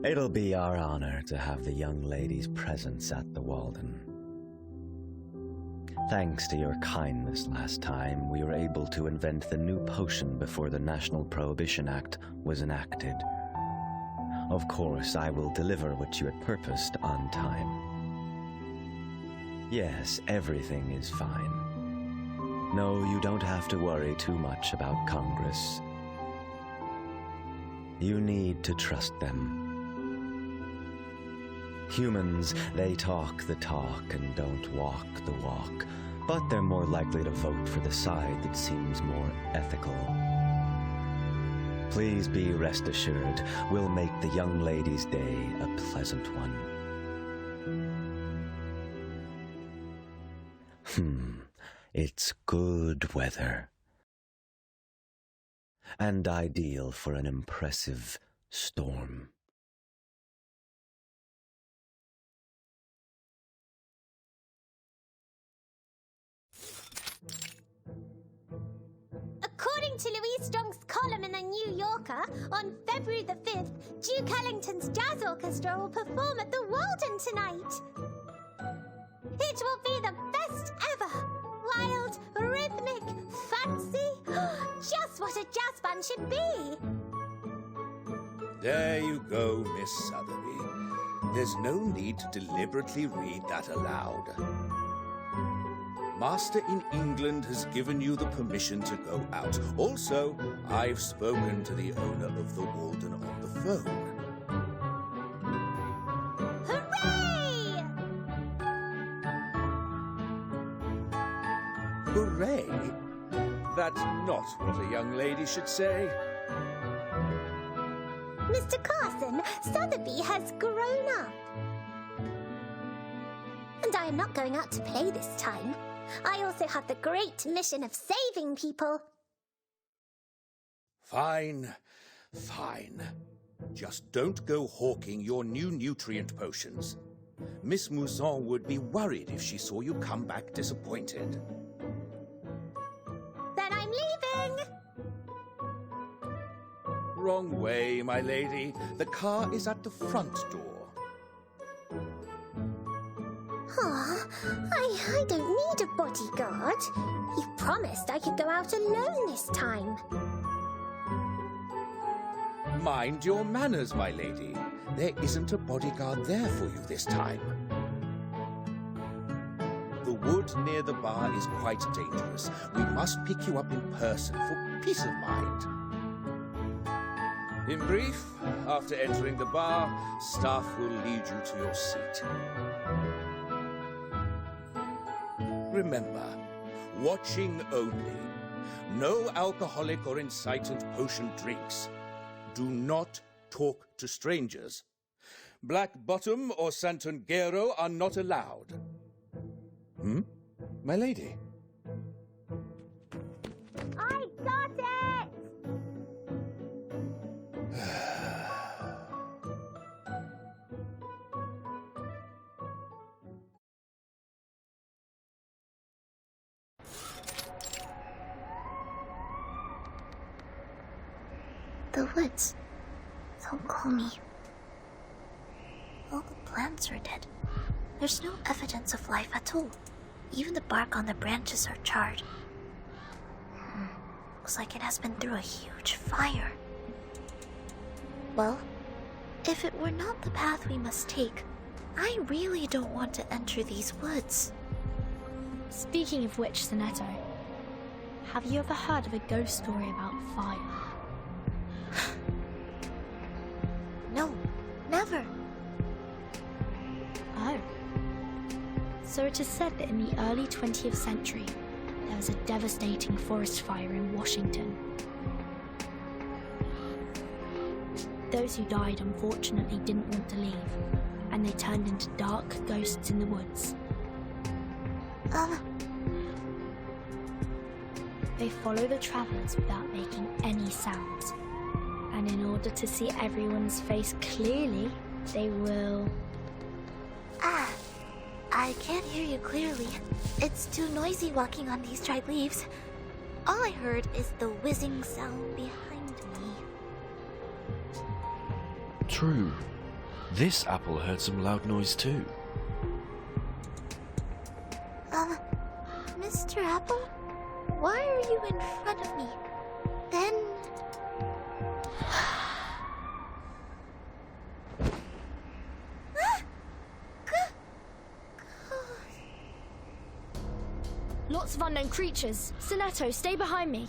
It'll be our honor to have the young lady's presence at the Walden. Thanks to your kindness last time, we were able to invent the new potion before the National Prohibition Act was enacted. Of course, I will deliver what you had purposed on time. Yes, everything is fine. No, you don't have to worry too much about Congress. You need to trust them. Humans, they talk the talk and don't walk the walk, but they're more likely to vote for the side that seems more ethical. Please be rest assured, we'll make the young lady's day a pleasant one. It's good weather. And ideal for an impressive storm. According to Louise Strong's column in the New Yorker, on February the 5th, Duke Ellington's Jazz Orchestra will perform at the Walden tonight. It will be the best ever. Wild, rhythmic, fancy. Just what a jazz band should be. There you go, Miss Sotheby. There's no need to deliberately read that aloud. Master in England has given you the permission to go out. Also, I've spoken to the owner of the Walden on the phone. Hooray! Hooray? That's not what a young lady should say. Mr. Carson, Sotheby has grown up. And I am not going out to play this time. I also have the great mission of saving people. Fine, fine. Just don't go hawking your new nutrient potions. Miss Mouzon would be worried if she saw you come back disappointed. Then I'm leaving. Wrong way, my lady. The car is at the front door. I don't need a bodyguard. You promised I could go out alone this time. Mind your manners, my lady. There isn't a bodyguard there for you this time. The wood near the bar is quite dangerous. We must pick you up in person for peace of mind. In brief, after entering the bar, staff will lead you to your seat. Remember, watching only. No alcoholic or incitant potion drinks. Do not talk to strangers. Black Bottom or Santangero are not allowed. My lady? I got it! The woods. Don't call me. All the plants are dead. There's no evidence of life at all. Even the bark on the branches are charred. Looks like it has been through a huge fire. Well, if it were not the path we must take, I really don't want to enter these woods. Speaking of which, Sonetto, have you ever heard of a ghost story about fire? No, never. Oh. So it is said that in the early 20th century, there was a devastating forest fire in Washington. Those who died unfortunately didn't want to leave, and they turned into dark ghosts in the woods. They follow the travelers without making any sounds. And in order to see everyone's face clearly, they will... I can't hear you clearly. It's too noisy walking on these dried leaves. All I heard is the whizzing sound behind me. True. This apple heard some loud noise too. Mr. Apple? Why are you in front of me? Then... Lots of unknown creatures. Sonetto, stay behind me.